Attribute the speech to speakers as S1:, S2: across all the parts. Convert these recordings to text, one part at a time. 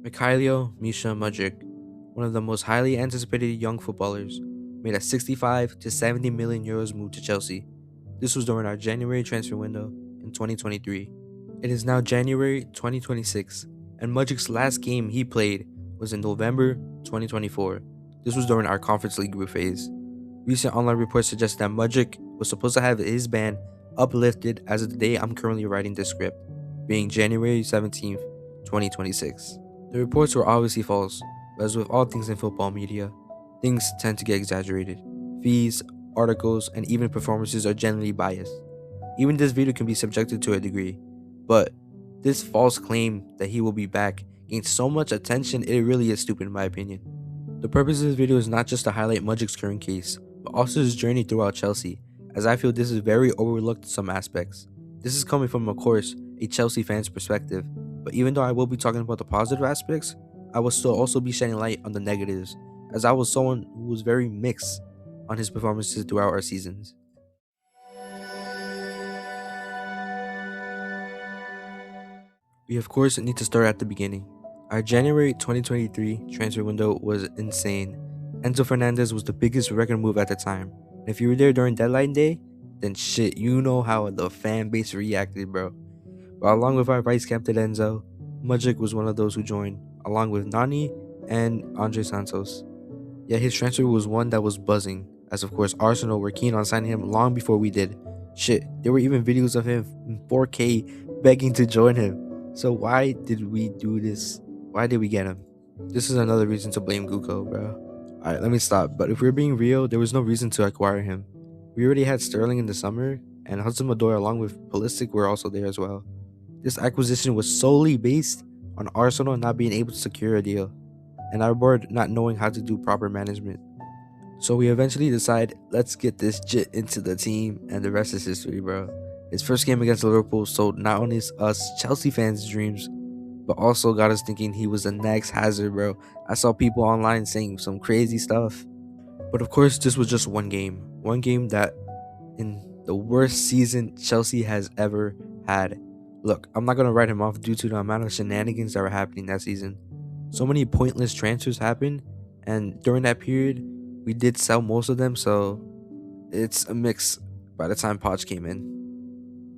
S1: Mykhailo Misha Mudryk, one of the most highly anticipated young footballers, made a 65 to 70 million euros move to Chelsea. This was during our January transfer window in 2023. It is now January 2026, and Mudryk's last game he played was in November 2024. This was during our Conference League group phase. Recent online reports suggest that Mudryk was supposed to have his ban uplifted as of the day I'm currently writing this script, being January 17th, 2026. The reports were obviously false, but as with all things in football media, things tend to get exaggerated. Fees, articles, and even performances are generally biased. Even this video can be subjected to a degree, but this false claim that he will be back gains so much attention it really is stupid in my opinion. The purpose of this video is not just to highlight Mudryk's current case, but also his journey throughout Chelsea, as I feel this is very overlooked in some aspects. This is coming from, of course, a Chelsea fan's perspective, but even though I will be talking about the positive aspects, I will still also be shedding light on the negatives, as I was someone who was very mixed on his performances throughout our seasons. We of course need to start at the beginning. Our January 2023 transfer window was insane. Enzo Fernandez was the biggest record move at the time. And if you were there during deadline day, then shit, you know how the fan base reacted, bro. But along with our vice captain Enzo, Mudryk was one of those who joined, along with Nani and Andre Santos. Yet his transfer was one that was buzzing, as of course Arsenal were keen on signing him long before we did. Shit, there were even videos of him in 4K begging to join him. So why did we do this? Why did we get him? This is another reason to blame Guko, bro. Alright, let me stop. But if we're being real, there was no reason to acquire him. We already had Sterling in the summer, and Hudson-Odoi along with Pulisic were also there as well. This acquisition was solely based on Arsenal not being able to secure a deal, and our board not knowing how to do proper management. So we eventually decide, let's get this jit into the team, and the rest is history, bro. His first game against Liverpool sold not only us Chelsea fans' dreams, but also got us thinking he was the next Hazard, bro. I saw people online saying some crazy stuff. But of course, this was just one game. One game that in the worst season Chelsea has ever had. Look, I'm not going to write him off due to the amount of shenanigans that were happening that season. So many pointless transfers happened, and during that period, we did sell most of them, so it's a mix by the time Poch came in.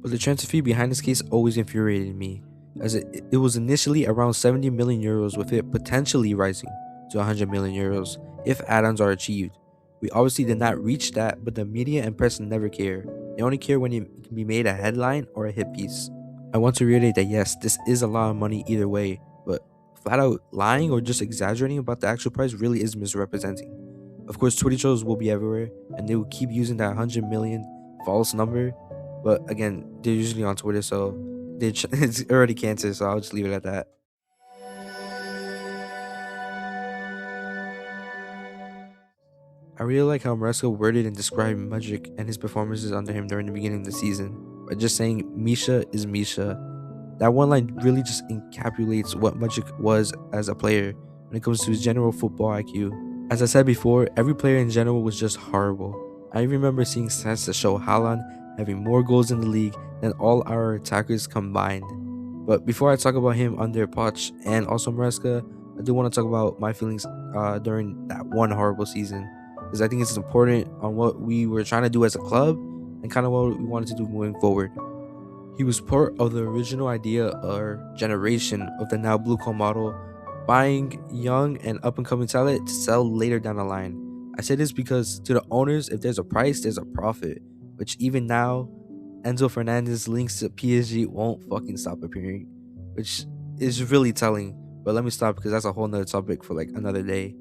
S1: But the transfer fee behind this case always infuriated me, as it was initially around 70 million euros, with it potentially rising to 100 million euros if add-ons are achieved. We obviously did not reach that, but the media and press never care. They only care when it can be made a headline or a hit piece. I want to reiterate that yes, this is a lot of money either way, but flat out lying or just exaggerating about the actual price really is misrepresenting. Of course, Twitter trolls will be everywhere, and they will keep using that 100 million false number. But again, they're usually on Twitter, so it's already cancer, so I'll just leave it at that. I really like how Maresca worded and described Mudryk and his performances under him during the beginning of the season, by just saying Misha is Misha. That one line really just encapsulates what Mudryk was as a player when it comes to his general football IQ. As I said before, every player in general was just horrible. I remember seeing stats that show Haaland having more goals in the league than all our attackers combined. But before I talk about him under Poch and also Maresca, I do want to talk about my feelings during that one horrible season, because I think it's important on what we were trying to do as a club and kind of what we wanted to do moving forward. He was part of the original idea or generation of the now blue call model, buying young and up-and-coming talent to sell later down the line. I say this because to the owners, if there's a price, there's a profit, which even now, Enzo Fernandez links to PSG won't fucking stop appearing, which is really telling. But let me stop because that's a whole nother topic for like another day.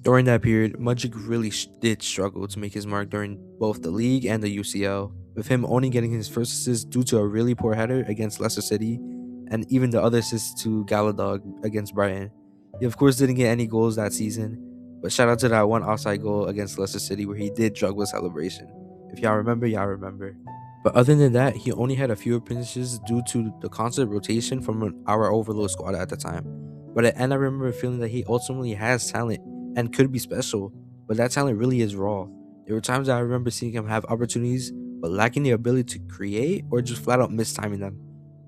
S1: During that period, Mudryk really did struggle to make his mark during both the league and the UCL, with him only getting his first assist due to a really poor header against Leicester City, and even the other assist to Galadog against Brighton. He of course didn't get any goals that season, but shout out to that one offside goal against Leicester City where he did juggle a celebration. If y'all remember, y'all remember. But other than that, he only had a few appearances due to the constant rotation from our overload squad at the time. But at the end, I remember feeling that he ultimately has talent and could be special, but that talent really is raw. There were times that I remember seeing him have opportunities, but lacking the ability to create or just flat out mistiming them.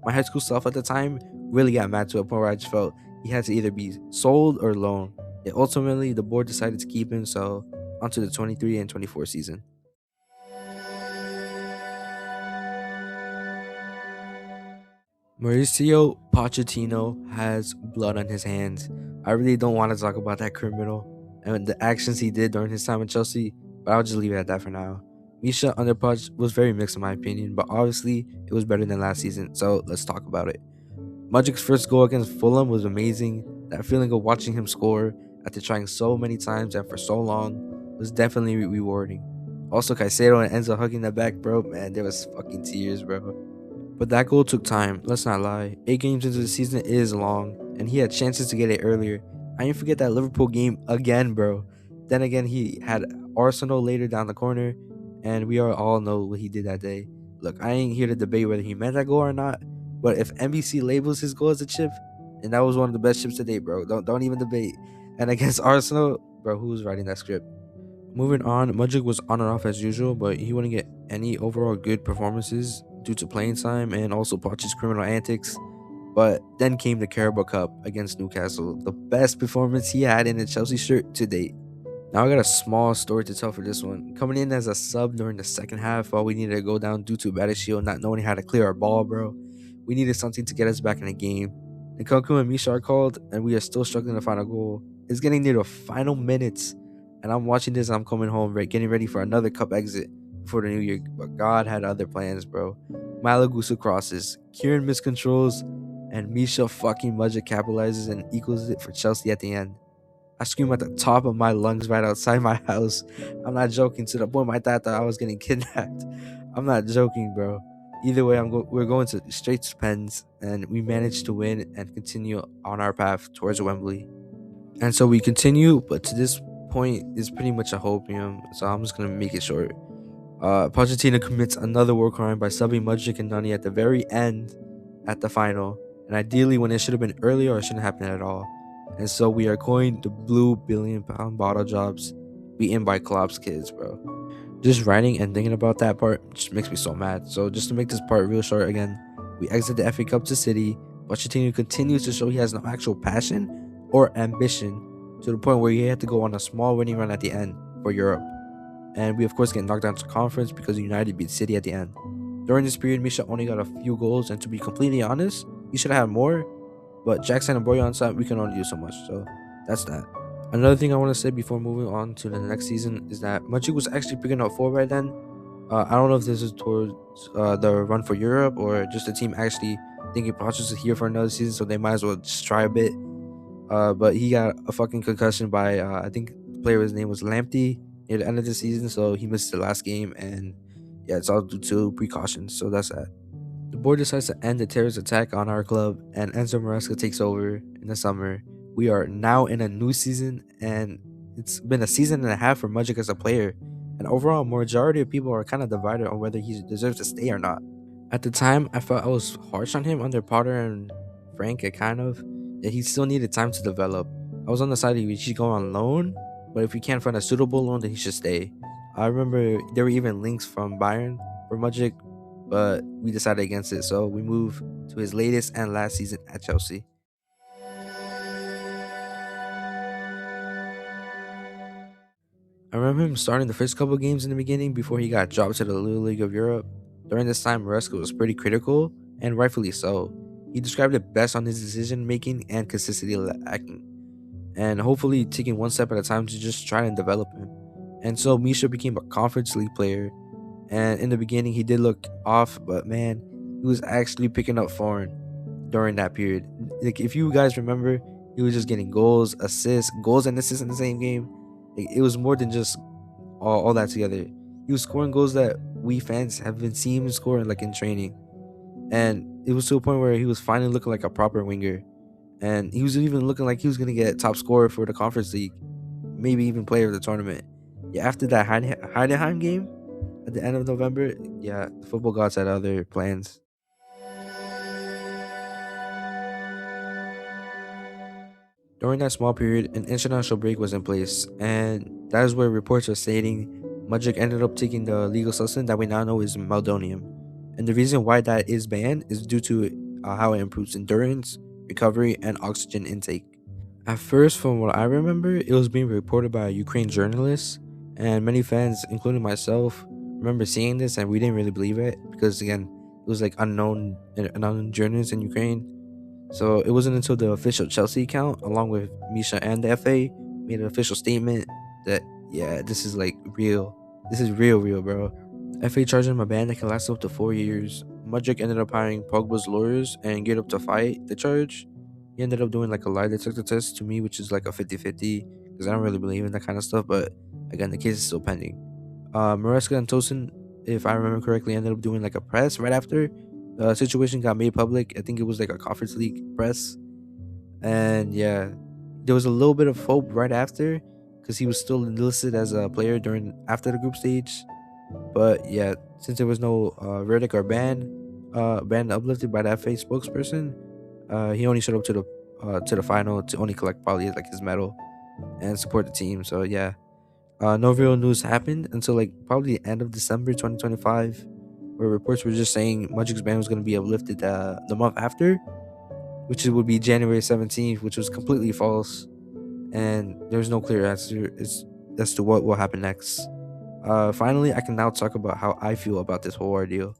S1: My high school self at the time really got mad to a point where I just felt he had to either be sold or loaned. Yet ultimately, the board decided to keep him, so onto the 23 and 24 season. Mauricio Pochettino has blood on his hands. I really don't want to talk about that criminal and the actions he did during his time at Chelsea, but I'll just leave it at that for now. Misha under Poch was very mixed in my opinion, but obviously it was better than last season, so let's talk about it. Mudryk's first goal against Fulham was amazing. That feeling of watching him score after trying so many times and for so long was definitely rewarding. Also, Caicedo and Enzo hugging the back, bro, man, there was fucking tears, bro. But that goal took time, let's not lie. 8 games into the season is long, and he had chances to get it earlier. I didn't forget that Liverpool game again, bro. Then again, he had Arsenal later down the corner, and we all know what he did that day. Look, I ain't here to debate whether he meant that goal or not, but if NBC labels his goal as a chip, and that was one of the best chips today, bro, don't even debate. And against Arsenal, bro, who was writing that script? Moving on, Mudryk was on and off as usual, but he wouldn't get any overall good performances due to playing time and also Poch's criminal antics. But then came the Carabao Cup against Newcastle, the best performance he had in a Chelsea shirt to date. Now I got a small story to tell for this one. Coming in as a sub during the second half while we needed to go down due to Maresca not knowing how to clear our ball, bro. We needed something to get us back in the game. Nkunku and Misha are called, and we are still struggling to find a goal. It's getting near the final minutes, and I'm watching this and I'm coming home, getting ready for another cup exit before the new year. But God had other plans, bro. Malagusa crosses, Kieran miscontrols, and Misha fucking Mudryk capitalizes and equals it for Chelsea at the end. I scream at the top of my lungs right outside my house. I'm not joking, to the point my dad thought I was getting kidnapped. I'm not joking, bro. Either way, we're going to straight to pens, and we managed to win and continue on our path towards Wembley. And so we continue, but to this point is pretty much a hopium, so I'm just gonna make it short. Pochettino commits another war crime by subbing Mudryk and Nani at the very end at the final, and ideally when it should have been earlier or it shouldn't happen at all. And so we are going to blue £1 billion bottle jobs beaten by Klopp's kids, bro. Just writing and thinking about that part just makes me so mad. So just to make this part real short again, we exit the FA Cup to City. Pochettino continues to show he has no actual passion or ambition, to the point where he had to go on a small winning run at the end for Europe. And we of course get knocked down to conference because United beat City at the end. During this period, Misha only got a few goals, and to be completely honest, he should have had more, but Jackson and Boyo on side, we can only do so much, so that's that. Another thing I want to say before moving on to the next season is that Mudryk was actually picking up form by then. I don't know if this is towards the run for Europe or just the team actually thinking Poch is here for another season, so they might as well just try a bit. But he got a fucking concussion by, I think the player's name was Lamptey near the end of the season, so he missed the last game, and yeah, it's all due to precautions, so that's that. The board decides to end the terrorist attack on our club, and Enzo Maresca takes over in the summer. We are now in a new season, and it's been a season and a half for Mudryk as a player, and overall, majority of people are kind of divided on whether he deserves to stay or not. At the time, I felt I was harsh on him under Potter and Frank, kind of, that he still needed time to develop. I was on the side that he should go on loan, but if we can't find a suitable loan, then he should stay. I remember there were even links from Bayern for Mudryk, but we decided against it, so we moved to his latest and last season at Chelsea. I remember him starting the first couple games in the beginning before he got dropped to the Little League of Europe. During this time, Maresca was pretty critical, and rightfully so. He described it best on his decision making and consistency lacking, and hopefully taking one step at a time to just try and develop him. And so Misha became a Conference League player, and in the beginning he did look off, but man, he was actually picking up form during that period. Like, if you guys remember, he was just getting goals and assists in the same game. Like, it was more than just all that together. He was scoring goals that we fans have been seeing him scoring, like, in training, and it was to a point where he was finally looking like a proper winger, and he was even looking like he was gonna get top scorer for the Conference League, maybe even player of the tournament. Yeah, after that Heidenheim game at the end of November, yeah, the football gods had other plans. During that small period, an international break was in place, and that is where reports are stating Mudryk ended up taking the legal substance that we now know is meldonium. And the reason why that is banned is due to how it improves endurance, recovery, and oxygen intake. At first, from what I remember, it was being reported by a Ukraine journalist, and many fans, including myself, remember seeing this, and we didn't really believe it because, again, it was like unknown journalists in Ukraine. So it wasn't until the official Chelsea account, along with Misha and the FA, made an official statement that, yeah, this is like real. This is real, bro. FA charged him a ban that can last up to 4 years. Mudryk ended up hiring Pogba's lawyers and geared up to fight the charge. He ended up doing like a lie detector test to me, which is like a 50-50, because I don't really believe in that kind of stuff. But again, the case is still pending. Maresca and Tosin, if I remember correctly, ended up doing like a press right after the situation got made public. I think it was like a conference league press. And yeah, there was a little bit of hope right after because he was still listed as a player during after the group stage. But yeah, since there was no verdict or ban uplifted by the FA spokesperson, he only showed up to the final to only collect probably like his medal and support the team. So yeah, no real news happened until like probably the end of December 2025, where reports were just saying Mudryk's ban was going to be uplifted the month after, which would be January 17th, which was completely false, and there's no clear answer as to what will happen next. Finally, I can now talk about how I feel about this whole ordeal.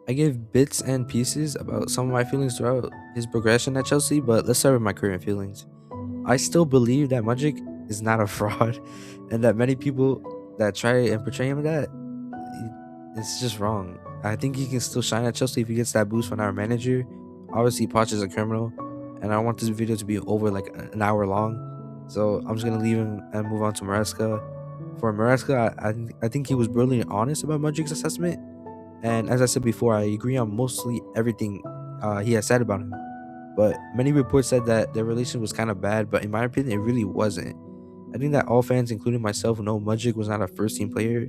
S1: I gave bits and pieces about some of my feelings throughout his progression at Chelsea, but let's start with my current feelings. I still believe that Mudryk is not a fraud, and that many people that try and portray him that, it's just wrong. I think he can still shine at Chelsea if he gets that boost from our manager. Obviously, Poch is a criminal, and I want this video to be over like an hour long, so I'm just gonna leave him and move on to Maresca. For Maresca, I think he was brilliantly honest about Mudryk's assessment, and as I said before, I agree on mostly everything he has said about him. But many reports said that their relation was kind of bad, but in my opinion, it really wasn't. I think that all fans, including myself, know Mudryk was not a first team player,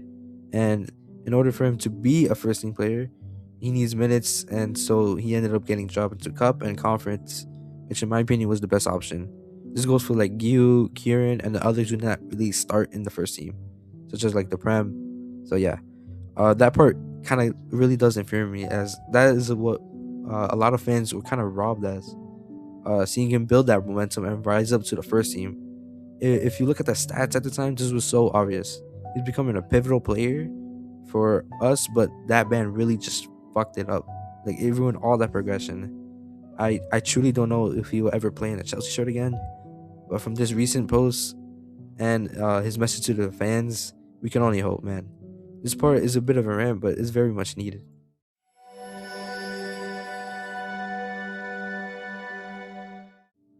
S1: and in order for him to be a first team player, he needs minutes, and so he ended up getting dropped into cup and conference, which in my opinion was the best option. This goes for like Gio, Kieran, and the others who did not really start in the first team, such as like the Prem. So yeah, that part kind of really does infuriate me, as that is what a lot of fans were kind of robbed as. Seeing him build that momentum and rise up to the first team. If you look at the stats at the time, this was so obvious. He's becoming a pivotal player for us, but that ban really just fucked it up. Like it ruined all that progression. I truly don't know if he will ever play in a Chelsea shirt again. But from this recent post and his message to the fans, we can only hope, man. This part is a bit of a rant, but it's very much needed.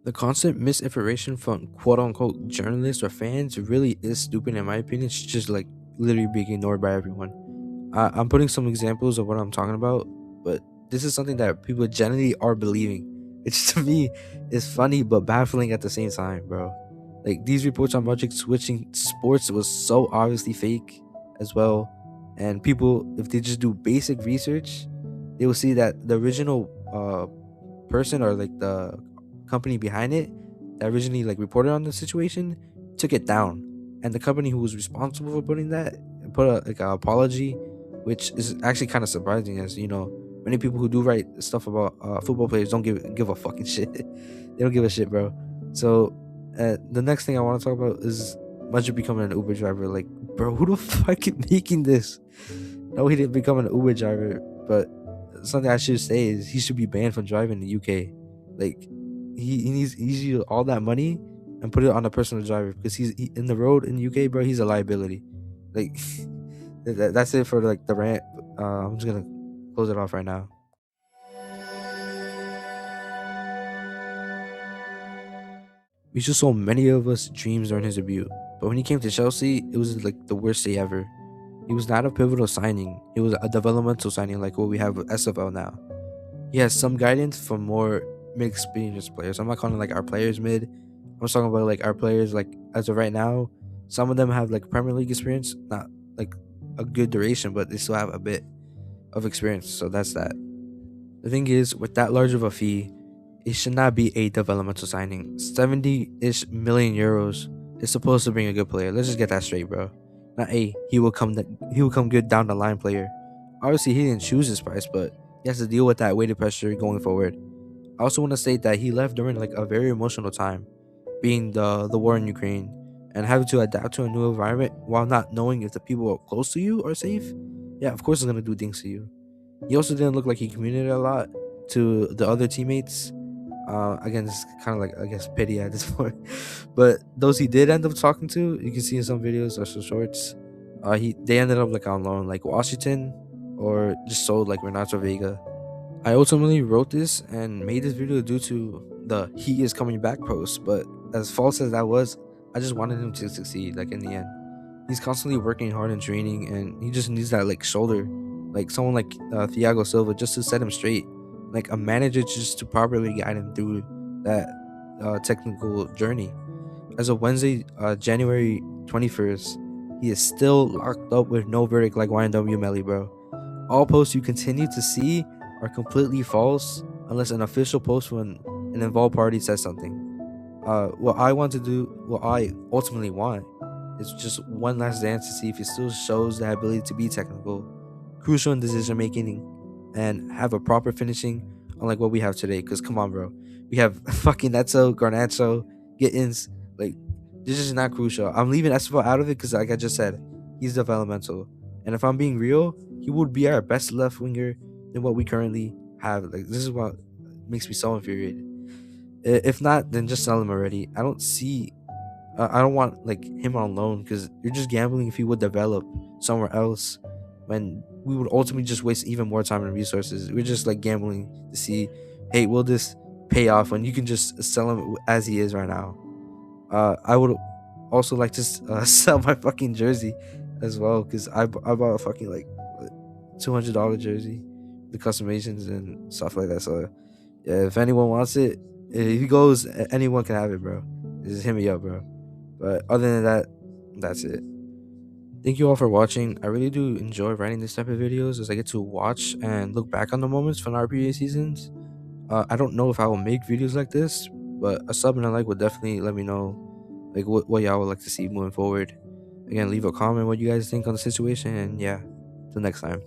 S1: The constant misinformation from quote-unquote journalists or fans really is stupid in my opinion. It's just like literally being ignored by everyone. I'm putting some examples of what I'm talking about, but this is something that people generally are believing. Which to me is funny but baffling at the same time, bro. Like these reports on Mudryk switching sports was so obviously fake as well. And people, if they just do basic research, they will see that the original person or like the company behind it that originally like reported on the situation took it down, and the company who was responsible for putting that put a like an apology, which is actually kind of surprising, as you know many people who do write stuff about football players don't give a fucking shit. They don't give a shit, bro. So the next thing I want to talk about is Mudryk becoming an Uber driver. Like, bro, who the fuck is making this? No, he didn't become an Uber driver, but something I should say is he should be banned from driving in the UK. Like, he needs all that money and put it on a personal driver, because he's in the road in the UK, bro. He's a liability. Like, that's it for like the rant. I'm just gonna close it off right now. We just saw many of us dreams during his debut, but when he came to Chelsea, it was like the worst day ever. He was not a pivotal signing. He was a developmental signing, like what we have with SFL now. He has some guidance from more mid-experienced players. I'm not calling like our players mid. I'm talking about like our players, like as of right now, some of them have like Premier League experience, not like a good duration, but they still have a bit of experience. So that's that. The thing is, with that large of a fee, it should not be a developmental signing. 70-ish million euros is supposed to bring a good player. Let's just get that straight, bro. Not he will come good down the line player. Obviously, he didn't choose this price, but he has to deal with that weighted pressure going forward. I also want to state that he left during like a very emotional time, being the war in Ukraine, and having to adapt to a new environment while not knowing if the people close to you are safe. Yeah, of course, it's gonna do things to you. He also didn't look like he communicated a lot to the other teammates. Again, it's kind of like, I guess, pity at this point. But those he did end up talking to, you can see in some videos or some shorts, they ended up like on loan, like Washington, or just sold like Renato Vega. I ultimately wrote this and made this video due to the "he is coming back" post, but as false as that was, I just wanted him to succeed. Like in the end, he's constantly working hard in training, and he just needs that like shoulder, like someone like Thiago Silva, just to set him straight, like a manager just to properly guide him through that technical journey. As of Wednesday, January 21st, he is still locked up with no verdict like YNW Melly, bro. All posts you continue to see are completely false unless an official post from an involved party says something. What I ultimately want, is just one last dance to see if he still shows the ability to be technical, crucial in decision making, and have a proper finishing unlike what we have today. Because come on, bro, we have fucking Neto, Garnacho, Gittins. Like, this is not crucial. I'm leaving Estevao out of it because, like I just said, he's developmental. And if I'm being real, he would be our best left winger than what we currently have. Like, this is what makes me so infuriated. If not, then just sell him already. I don't want like him on loan because you're just gambling if he would develop somewhere else when we would ultimately just waste even more time and resources. We're just like gambling to see, hey, will this pay off when you can just sell him as he is right now. I would also like to sell my fucking jersey as well because I bought a fucking like $200 jersey, the customizations and stuff like that. So yeah, if anyone wants it, if he goes, anyone can have it, bro. Just hit me up, bro. But other than that, that's it. Thank you all for watching. I really do enjoy writing this type of videos as I get to watch and look back on the moments from our previous seasons. I don't know if I will make videos like this, but a sub and a like would definitely let me know like what y'all would like to see moving forward. Again, leave a comment what you guys think on the situation, and yeah, till next time.